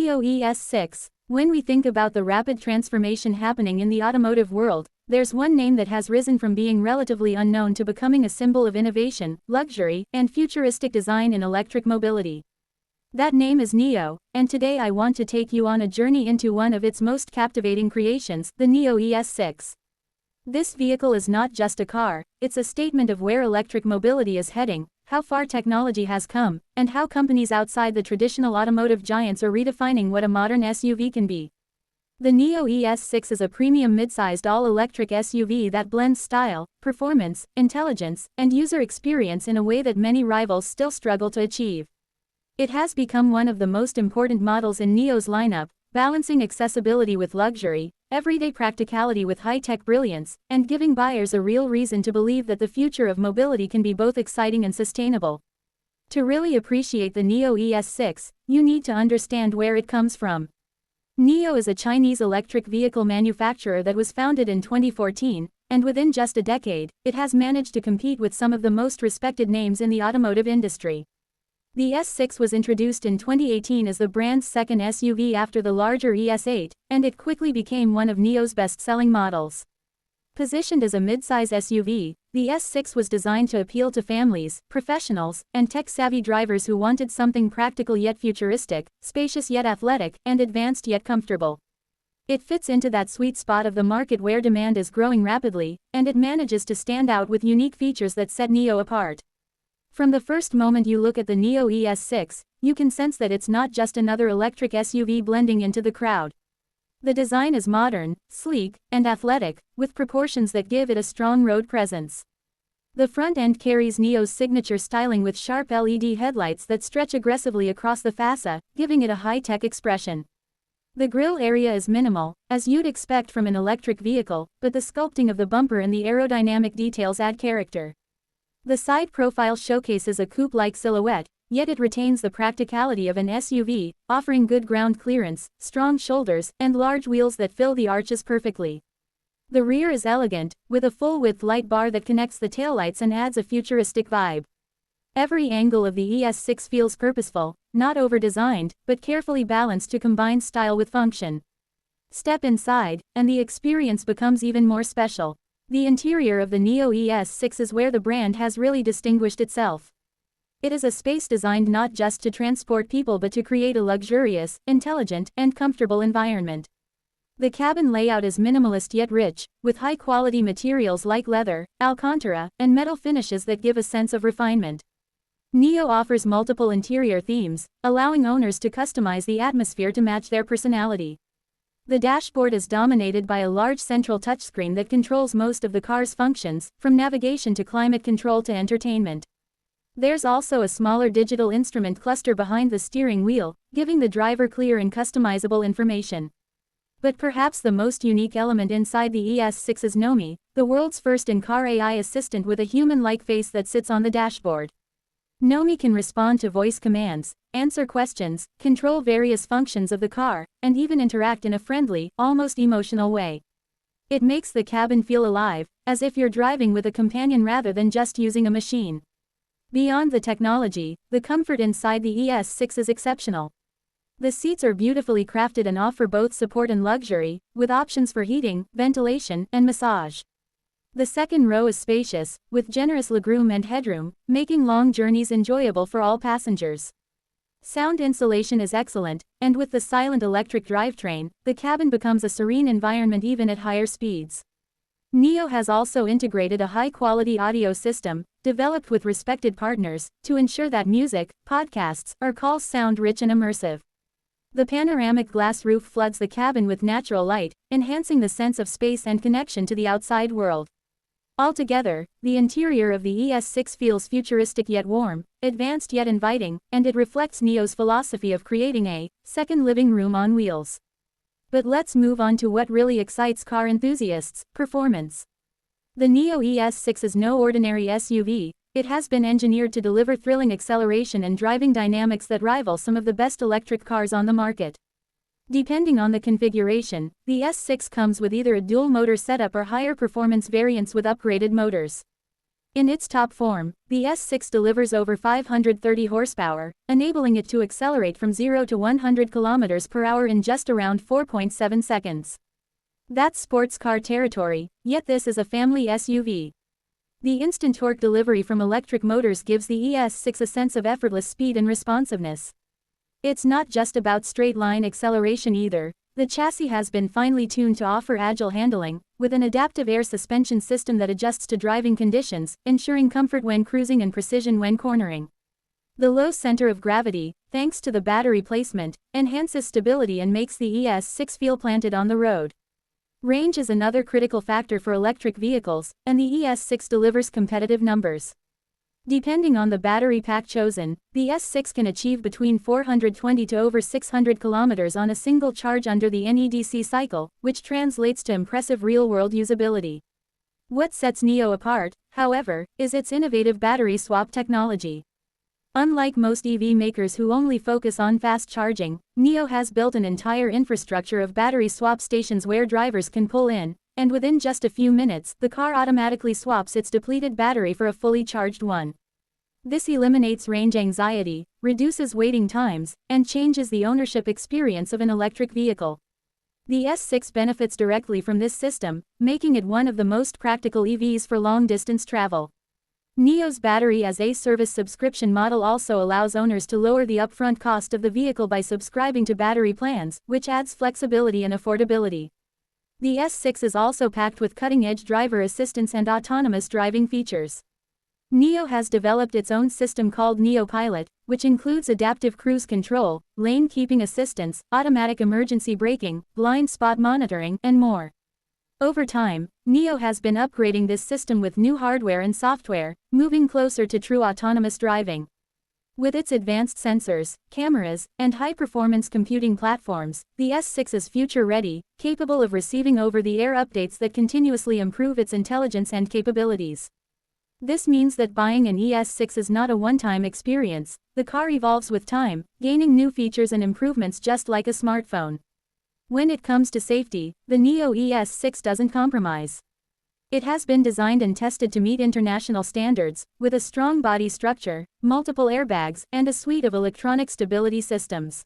Nio ES6. When we think about the rapid transformation happening in the automotive world, there's one name that has risen from being relatively unknown to becoming a symbol of innovation, luxury, and futuristic design in electric mobility. That name is Nio, and today I want to take you on a journey into one of its most captivating creations, the Nio ES6. This vehicle is not just a car, it's a statement of where electric mobility is heading, how far technology has come, and how companies outside the traditional automotive giants are redefining what a modern SUV can be. The Nio ES6 is a premium mid-sized all-electric SUV that blends style, performance, intelligence, and user experience in a way that many rivals still struggle to achieve. It has become one of the most important models in Nio's lineup, balancing accessibility with luxury, everyday practicality with high-tech brilliance, and giving buyers a real reason to believe that the future of mobility can be both exciting and sustainable. To really appreciate the Nio ES6, you need to understand where it comes from. Nio is a Chinese electric vehicle manufacturer that was founded in 2014, and within just a decade, it has managed to compete with some of the most respected names in the automotive industry. The S6 was introduced in 2018 as the brand's second SUV after the larger ES8, and it quickly became one of Nio's best-selling models. Positioned as a mid-size SUV, the S6 was designed to appeal to families, professionals, and tech-savvy drivers who wanted something practical yet futuristic, spacious yet athletic, and advanced yet comfortable. It fits into that sweet spot of the market where demand is growing rapidly, and it manages to stand out with unique features that set Nio apart. From the first moment you look at the Nio ES6, you can sense that it's not just another electric SUV blending into the crowd. The design is modern, sleek, and athletic, with proportions that give it a strong road presence. The front end carries Nio's signature styling with sharp LED headlights that stretch aggressively across the fascia, giving it a high-tech expression. The grille area is minimal, as you'd expect from an electric vehicle, but the sculpting of the bumper and the aerodynamic details add character. The side profile showcases a coupe-like silhouette, yet it retains the practicality of an SUV, offering good ground clearance, strong shoulders, and large wheels that fill the arches perfectly. The rear is elegant, with a full-width light bar that connects the taillights and adds a futuristic vibe. Every angle of the ES6 feels purposeful, not over-designed, but carefully balanced to combine style with function. Step inside, and the experience becomes even more special. The interior of the Nio ES6 is where the brand has really distinguished itself. It is a space designed not just to transport people but to create a luxurious, intelligent, and comfortable environment. The cabin layout is minimalist yet rich, with high-quality materials like leather, alcantara, and metal finishes that give a sense of refinement. Nio offers multiple interior themes, allowing owners to customize the atmosphere to match their personality. The dashboard is dominated by a large central touchscreen that controls most of the car's functions, from navigation to climate control to entertainment. There's also a smaller digital instrument cluster behind the steering wheel, giving the driver clear and customizable information. But perhaps the most unique element inside the ES6 is Nomi, the world's first in-car AI assistant with a human-like face that sits on the dashboard. Nomi can respond to voice commands, answer questions, control various functions of the car, and even interact in a friendly, almost emotional way. It makes the cabin feel alive, as if you're driving with a companion rather than just using a machine. Beyond the technology, the comfort inside the ES6 is exceptional. The seats are beautifully crafted and offer both support and luxury, with options for heating, ventilation, and massage. The second row is spacious, with generous legroom and headroom, making long journeys enjoyable for all passengers. Sound insulation is excellent, and with the silent electric drivetrain, the cabin becomes a serene environment even at higher speeds. Nio has also integrated a high-quality audio system, developed with respected partners, to ensure that music, podcasts, or calls sound rich and immersive. The panoramic glass roof floods the cabin with natural light, enhancing the sense of space and connection to the outside world. Altogether, the interior of the ES6 feels futuristic yet warm, advanced yet inviting, and it reflects Nio's philosophy of creating a second living room on wheels. But let's move on to what really excites car enthusiasts: performance. The Nio ES6 is no ordinary SUV, it has been engineered to deliver thrilling acceleration and driving dynamics that rival some of the best electric cars on the market. Depending on the configuration, the S6 comes with either a dual-motor setup or higher performance variants with upgraded motors. In its top form, the S6 delivers over 530 horsepower, enabling it to accelerate from 0 to 100 km per hour in just around 4.7 seconds. That's sports car territory, yet this is a family SUV. The instant torque delivery from electric motors gives the ES6 a sense of effortless speed and responsiveness. It's not just about straight-line acceleration either. The chassis has been finely tuned to offer agile handling, with an adaptive air suspension system that adjusts to driving conditions, ensuring comfort when cruising and precision when cornering. The low center of gravity, thanks to the battery placement, enhances stability and makes the ES6 feel planted on the road. Range is another critical factor for electric vehicles, and the ES6 delivers competitive numbers. Depending on the battery pack chosen, the S6 can achieve between 420 to over 600 km on a single charge under the NEDC cycle, which translates to impressive real-world usability. What sets Nio apart, however, is its innovative battery swap technology. Unlike most EV makers who only focus on fast charging, Nio has built an entire infrastructure of battery swap stations where drivers can pull in, and within just a few minutes, the car automatically swaps its depleted battery for a fully charged one. This eliminates range anxiety, reduces waiting times, and changes the ownership experience of an electric vehicle. The S6 benefits directly from this system, making it one of the most practical EVs for long-distance travel. Nio's battery-as-a-service subscription model also allows owners to lower the upfront cost of the vehicle by subscribing to battery plans, which adds flexibility and affordability. The S6 is also packed with cutting-edge driver assistance and autonomous driving features. Nio has developed its own system called Nio Pilot, which includes adaptive cruise control, lane keeping assistance, automatic emergency braking, blind spot monitoring, and more. Over time, Nio has been upgrading this system with new hardware and software, moving closer to true autonomous driving. With its advanced sensors, cameras, and high-performance computing platforms, the S6 is future-ready, capable of receiving over-the-air updates that continuously improve its intelligence and capabilities. This means that buying an ES6 is not a one-time experience. The car evolves with time, gaining new features and improvements just like a smartphone. When it comes to safety, the Nio ES6 doesn't compromise. It has been designed and tested to meet international standards, with a strong body structure, multiple airbags, and a suite of electronic stability systems.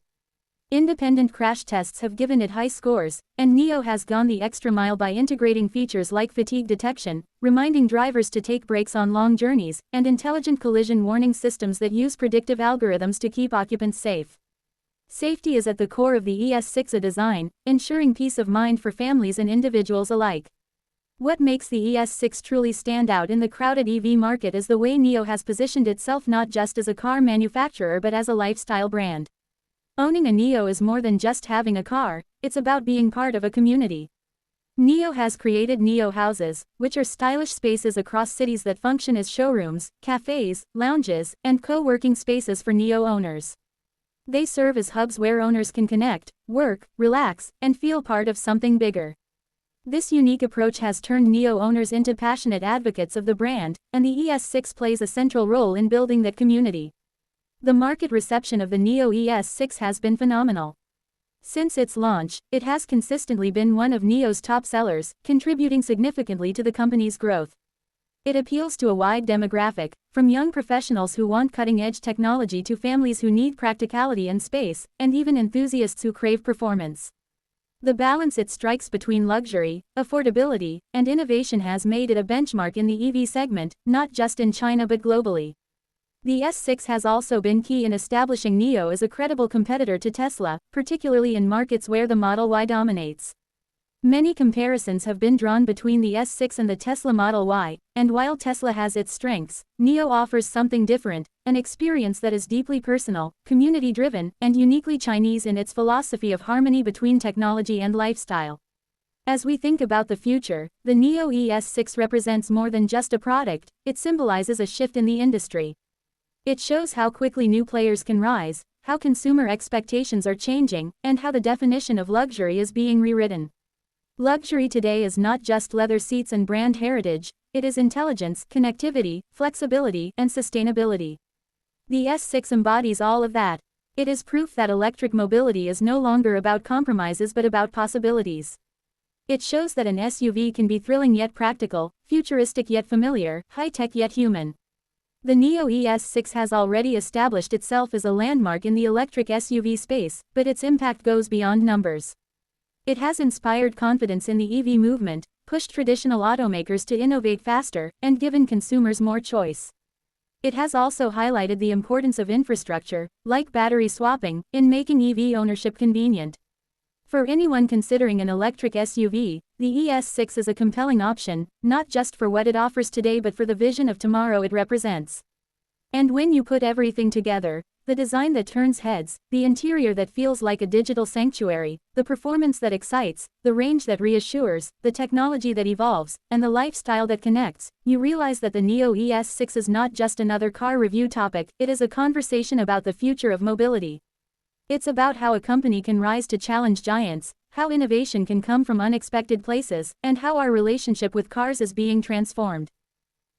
Independent crash tests have given it high scores, and Nio has gone the extra mile by integrating features like fatigue detection, reminding drivers to take breaks on long journeys, and intelligent collision warning systems that use predictive algorithms to keep occupants safe. Safety is at the core of the ES6 design, ensuring peace of mind for families and individuals alike. What makes the ES6 truly stand out in the crowded EV market is the way Nio has positioned itself not just as a car manufacturer but as a lifestyle brand. Owning a Nio is more than just having a car, it's about being part of a community. Nio has created Nio houses, which are stylish spaces across cities that function as showrooms, cafes, lounges, and co-working spaces for Nio owners. They serve as hubs where owners can connect, work, relax, and feel part of something bigger. This unique approach has turned Nio owners into passionate advocates of the brand, and the ES6 plays a central role in building that community. The market reception of the Nio ES6 has been phenomenal. Since its launch, it has consistently been one of Nio's top sellers, contributing significantly to the company's growth. It appeals to a wide demographic, from young professionals who want cutting-edge technology to families who need practicality and space, and even enthusiasts who crave performance. The balance it strikes between luxury, affordability, and innovation has made it a benchmark in the EV segment, not just in China but globally. The S6 has also been key in establishing Nio as a credible competitor to Tesla, particularly in markets where the Model Y dominates. Many comparisons have been drawn between the S6 and the Tesla Model Y, and while Tesla has its strengths, Nio offers something different, an experience that is deeply personal, community-driven, and uniquely Chinese in its philosophy of harmony between technology and lifestyle. As we think about the future, the Nio ES6 represents more than just a product, it symbolizes a shift in the industry. It shows how quickly new players can rise, how consumer expectations are changing, and how the definition of luxury is being rewritten. Luxury today is not just leather seats and brand heritage, it is intelligence, connectivity, flexibility, and sustainability. The S6 embodies all of that. It is proof that electric mobility is no longer about compromises but about possibilities. It shows that an SUV can be thrilling yet practical, futuristic yet familiar, high-tech yet human. The Nio ES6 has already established itself as a landmark in the electric SUV space, but its impact goes beyond numbers. It has inspired confidence in the EV movement, pushed traditional automakers to innovate faster, and given consumers more choice. It has also highlighted the importance of infrastructure, like battery swapping, in making EV ownership convenient. For anyone considering an electric SUV, the ES6 is a compelling option, not just for what it offers today but for the vision of tomorrow it represents. And when you put everything together, the design that turns heads, the interior that feels like a digital sanctuary, the performance that excites, the range that reassures, the technology that evolves, and the lifestyle that connects, you realize that the Nio ES6 is not just another car review topic, it is a conversation about the future of mobility. It's about how a company can rise to challenge giants, how innovation can come from unexpected places, and how our relationship with cars is being transformed.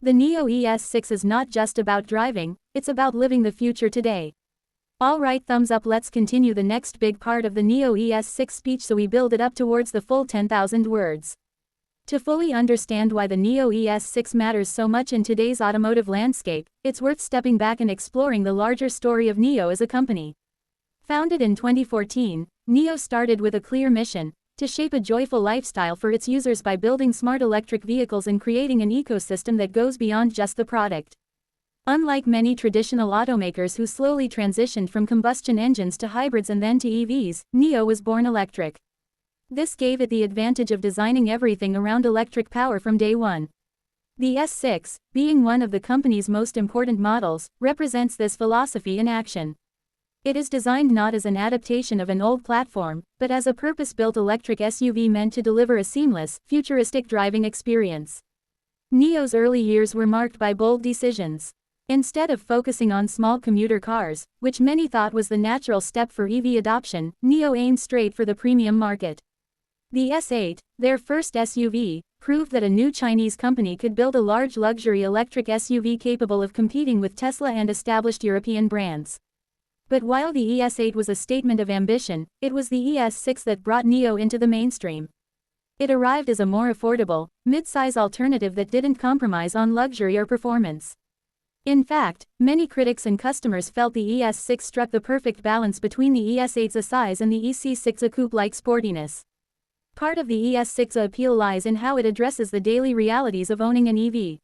The Nio ES6 is not just about driving, it's about living the future today. Alright, thumbs up, let's continue the next big part of the Nio ES6 speech so we build it up towards the full 10,000 words. To fully understand why the Nio ES6 matters so much in today's automotive landscape, it's worth stepping back and exploring the larger story of Nio as a company. Founded in 2014, Nio started with a clear mission: to shape a joyful lifestyle for its users by building smart electric vehicles and creating an ecosystem that goes beyond just the product. Unlike many traditional automakers who slowly transitioned from combustion engines to hybrids and then to EVs, Nio was born electric. This gave it the advantage of designing everything around electric power from day one. The S6, being one of the company's most important models, represents this philosophy in action. It is designed not as an adaptation of an old platform, but as a purpose-built electric SUV meant to deliver a seamless, futuristic driving experience. Nio's early years were marked by bold decisions. Instead of focusing on small commuter cars, which many thought was the natural step for EV adoption, Nio aimed straight for the premium market. The S8, their first SUV, proved that a new Chinese company could build a large luxury electric SUV capable of competing with Tesla and established European brands. But while the ES8 was a statement of ambition, it was the ES6 that brought Nio into the mainstream. It arrived as a more affordable, mid-size alternative that didn't compromise on luxury or performance. In fact, many critics and customers felt the ES6 struck the perfect balance between the ES8's size and the EC6's coupe-like sportiness. Part of the ES6's appeal lies in how it addresses the daily realities of owning an EV.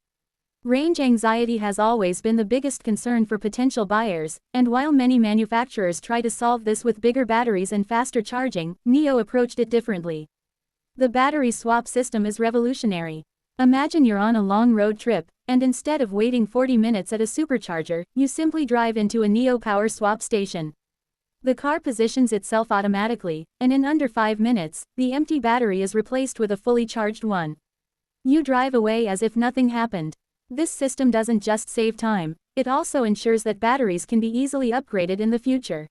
Range anxiety has always been the biggest concern for potential buyers, and while many manufacturers try to solve this with bigger batteries and faster charging, Nio approached it differently. The battery swap system is revolutionary. Imagine you're on a long road trip, and instead of waiting 40 minutes at a supercharger, you simply drive into a Nio power swap station. The car positions itself automatically, and in under 5 minutes, the empty battery is replaced with a fully charged one. You drive away as if nothing happened. This system doesn't just save time, it also ensures that batteries can be easily upgraded in the future.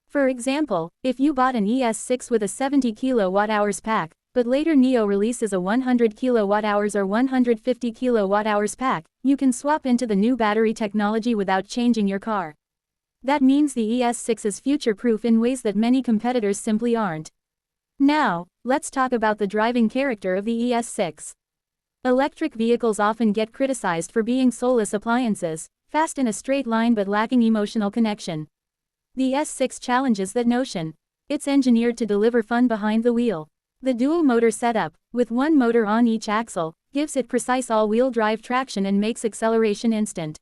For example, if you bought an ES6 with a 70 kWh pack, but later Nio releases a 100 kWh or 150 kWh pack, you can swap into the new battery technology without changing your car. That means the ES6 is future-proof in ways that many competitors simply aren't. Now, let's talk about the driving character of the ES6. Electric vehicles often get criticized for being soulless appliances, fast in a straight line but lacking emotional connection. The S6 challenges that notion. It's engineered to deliver fun behind the wheel. The dual-motor setup, with one motor on each axle, gives it precise all-wheel drive traction and makes acceleration instant.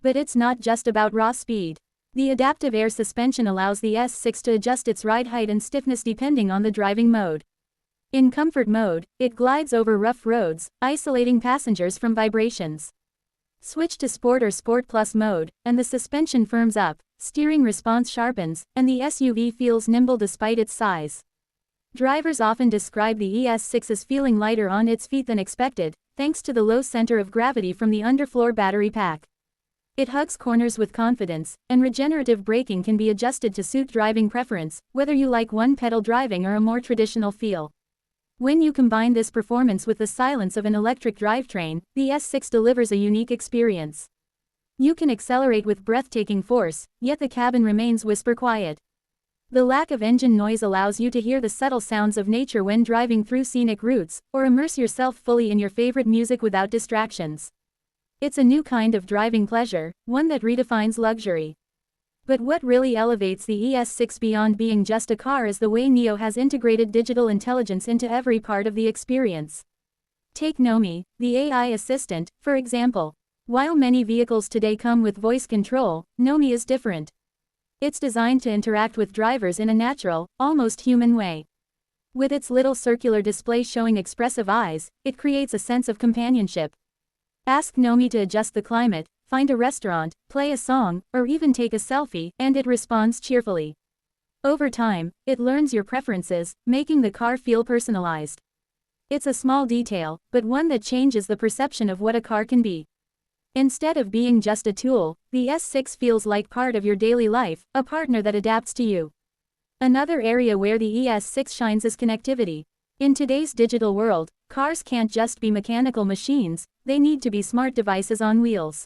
But it's not just about raw speed. The adaptive air suspension allows the S6 to adjust its ride height and stiffness depending on the driving mode. In comfort mode, it glides over rough roads, isolating passengers from vibrations. Switch to Sport or Sport Plus mode, and the suspension firms up, steering response sharpens, and the SUV feels nimble despite its size. Drivers often describe the ES6 as feeling lighter on its feet than expected, thanks to the low center of gravity from the underfloor battery pack. It hugs corners with confidence, and regenerative braking can be adjusted to suit driving preference, whether you like one-pedal driving or a more traditional feel. When you combine this performance with the silence of an electric drivetrain, the S6 delivers a unique experience. You can accelerate with breathtaking force, yet the cabin remains whisper quiet. The lack of engine noise allows you to hear the subtle sounds of nature when driving through scenic routes, or immerse yourself fully in your favorite music without distractions. It's a new kind of driving pleasure, one that redefines luxury. But what really elevates the ES6 beyond being just a car is the way Nio has integrated digital intelligence into every part of the experience. Take Nio, the AI assistant, for example. While many vehicles today come with voice control, Nio is different. It's designed to interact with drivers in a natural, almost human way. With its little circular display showing expressive eyes, it creates a sense of companionship. Ask Nio to adjust the climate, find a restaurant, play a song, or even take a selfie, and it responds cheerfully. Over time, it learns your preferences, making the car feel personalized. It's a small detail, but one that changes the perception of what a car can be. Instead of being just a tool, the S6 feels like part of your daily life, a partner that adapts to you. Another area where the ES6 shines is connectivity. In today's digital world, cars can't just be mechanical machines, they need to be smart devices on wheels.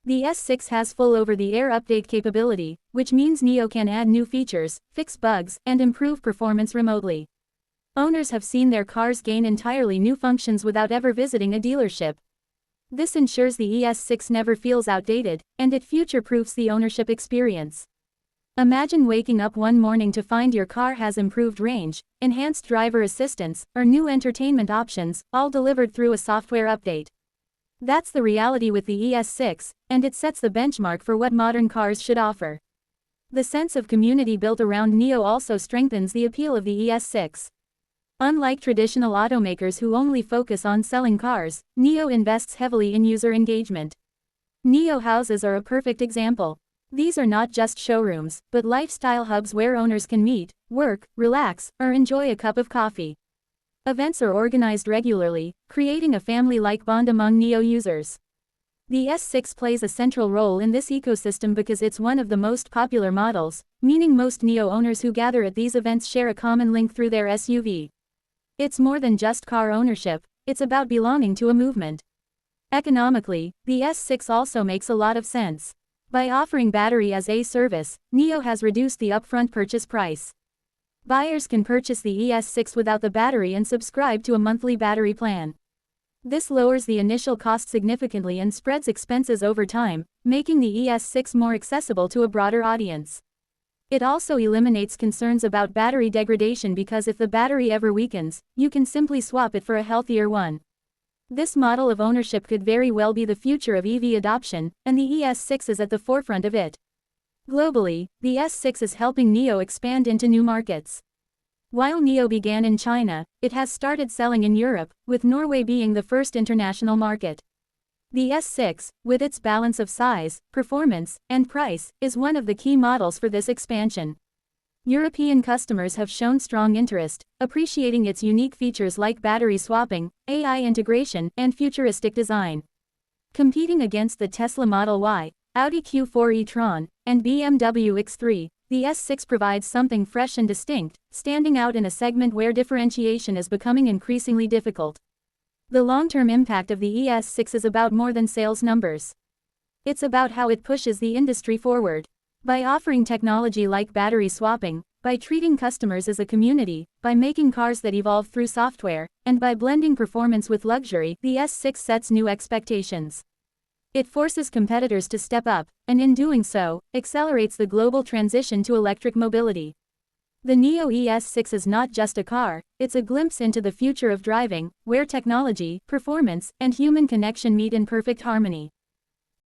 The S6 has full over-the-air update capability, which means Nio can add new features, fix bugs, and improve performance remotely. Owners have seen their cars gain entirely new functions without ever visiting a dealership. This ensures the ES6 never feels outdated, and it future-proofs the ownership experience. Imagine waking up one morning to find your car has improved range, enhanced driver assistance, or new entertainment options, all delivered through a software update. That's the reality with the ES6, and it sets the benchmark for what modern cars should offer. The sense of community built around Nio also strengthens the appeal of the ES6. Unlike traditional automakers who only focus on selling cars, Nio invests heavily in user engagement. Nio houses are a perfect example. These are not just showrooms, but lifestyle hubs where owners can meet, work, relax, or enjoy a cup of coffee. Events are organized regularly, creating a family-like bond among Nio users. The S6 plays a central role in this ecosystem because it's one of the most popular models, meaning most Nio owners who gather at these events share a common link through their SUV. It's more than just car ownership, it's about belonging to a movement. Economically, the S6 also makes a lot of sense. By offering battery as a service, Nio has reduced the upfront purchase price. Buyers can purchase the ES6 without the battery and subscribe to a monthly battery plan. This lowers the initial cost significantly and spreads expenses over time, making the ES6 more accessible to a broader audience. It also eliminates concerns about battery degradation because if the battery ever weakens, you can simply swap it for a healthier one. This model of ownership could very well be the future of EV adoption, and the ES6 is at the forefront of it. Globally, the S6 is helping Nio expand into new markets. While Nio began in China, it has started selling in Europe, with Norway being the first international market. The S6, with its balance of size, performance, and price, is one of the key models for this expansion. European customers have shown strong interest, appreciating its unique features like battery swapping, AI integration, and futuristic design. Competing against the Tesla Model Y, Audi Q4 e-tron, and BMW X3, the S6 provides something fresh and distinct, standing out in a segment where differentiation is becoming increasingly difficult. The long-term impact of the ES6 is about more than sales numbers. It's about how it pushes the industry forward. By offering technology like battery swapping, by treating customers as a community, by making cars that evolve through software, and by blending performance with luxury, the S6 sets new expectations. It forces competitors to step up, and in doing so, accelerates the global transition to electric mobility. The Nio ES6 is not just a car, it's a glimpse into the future of driving, where technology, performance, and human connection meet in perfect harmony.